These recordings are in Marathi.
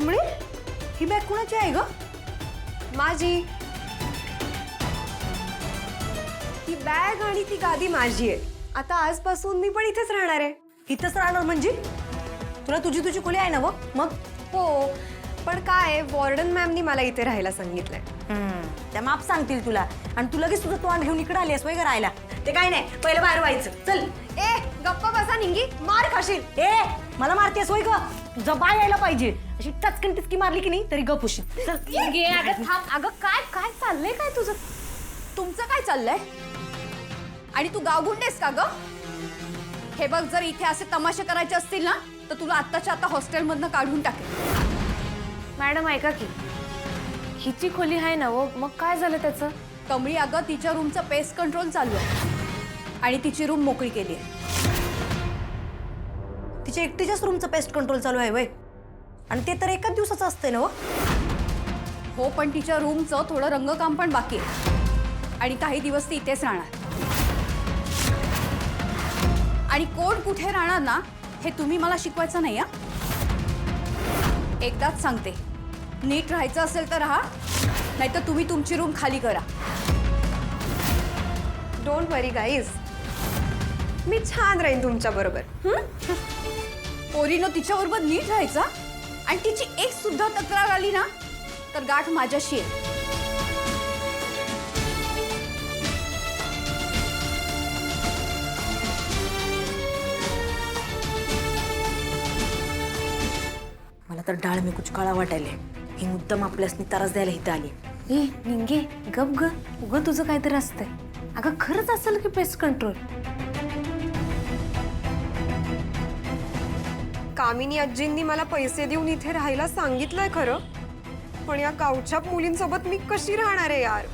कमळे, ही बॅग कुणाची आहे ग? माझी. ती बॅग आणि ती गादी माझी आहे. आता आजपासून मी पण इथेच राहणार आहे. इथंच राहणार म्हणजे? तुला तुझी खोली आहे ना व? मग हो, पण काय वॉर्डन मॅमनी मला इथे राहायला सांगितलंय. त्या माप सांगतील तुला आणि तू लगेच तुझं तोंड घेऊन इकडे आलीस वय राहायला. ते काय नाही, पहिलं बाहेर व्हायचं. चल. ए गप्पा बसा निंगी, मार खाशील. ए मला मारतेस वय ग? तुझं बाय यायला पाहिजे. अशी टचकन टिचकी मारली की नाही तरी गप होशील. चल. अगं थांब. अगं काय काय चाललंय काय तुझं? तुमचं काय चाललंय? आणि तू गावगुंडेस का ग? हे बघ, जर इथे असे तमाशे करायचे असतील ना तर तुला आत्ताच्या आता हॉस्टेलमधनं काढून टाकेल. मॅडम ऐका की, हिची खोली आहे ना वो, मग काय झालं त्याचं? कमळी, अगं तिच्या रूमचं पेस्ट कंट्रोल चालू आहे आणि तिची रूम मोकळी केली आहे. तिच्या एकटीच्याच रूमचं पेस्ट कंट्रोल चालू आहे वय? आणि ते तर एकाच दिवसाचं असतंय ना व? हो, पण तिच्या रूमचं थोडं रंगकाम पण बाकी आहे आणि काही दिवस ती इथेच राहणार. आणि कोण कुठे राहणार ना हे तुम्ही मला शिकवायचं नाही. एकदाच सांगते, नीट राहायचं असेल तर राहा, नाहीतर तुम्ही तुमची रूम खाली करा. डोंट वरी गाईज, मी छान राहीन तुमच्या बरोबर. पोरीनं तिच्याबरोबर नीट राहायचा आणि तिची एक सुद्धा तक्रार आली ना तर गाठ माझ्याशी आहे. मला तर डाळ मी कुचकाळा वाटायले. ही मुद्दाम आपल्यासनी त्रास द्यायला इथं आली. ए निंगे, गप ग, उगं तुझं काहीतरी असतंय. अगं खरंच असेल की पेस्ट कंट्रोल? कामिनी आजींनी मला पैसे देऊन इथे राहायला सांगितलंय खरं, पण या गावच्या मुलींसोबत मी कशी राहणार आहे यार.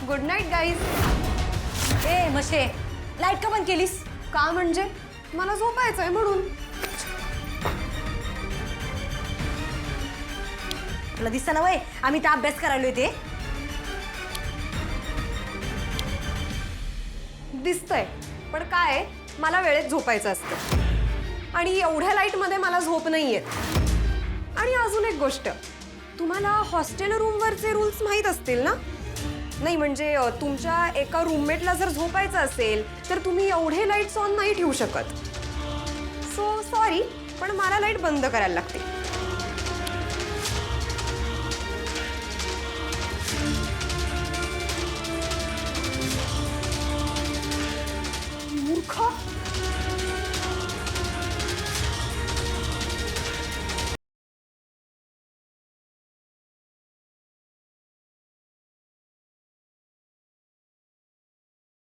Good night guys. ए मशे, लाईट का बंद केलीस? का म्हणजे? मला झोपायचंय म्हणून. तुला दिसतं ना वय, आम्ही तर अभ्यास करायला ते. दिसतंय, पण काय मला वेळेत झोपायचं असतं आणि एवढ्या लाईटमध्ये मला झोप नाही येत. आणि अजून एक गोष्ट, तुम्हाला हॉस्टेल रूमवरचे रूल्स माहीत असतील ना? नाही म्हणजे तुमच्या एका रूममेटला जर झोपायचं असेल तर तुम्ही एवढे लाईट्स ऑन नाही ठेवू शकत. सो सॉरी, पण मला लाईट बंद करायला लागते.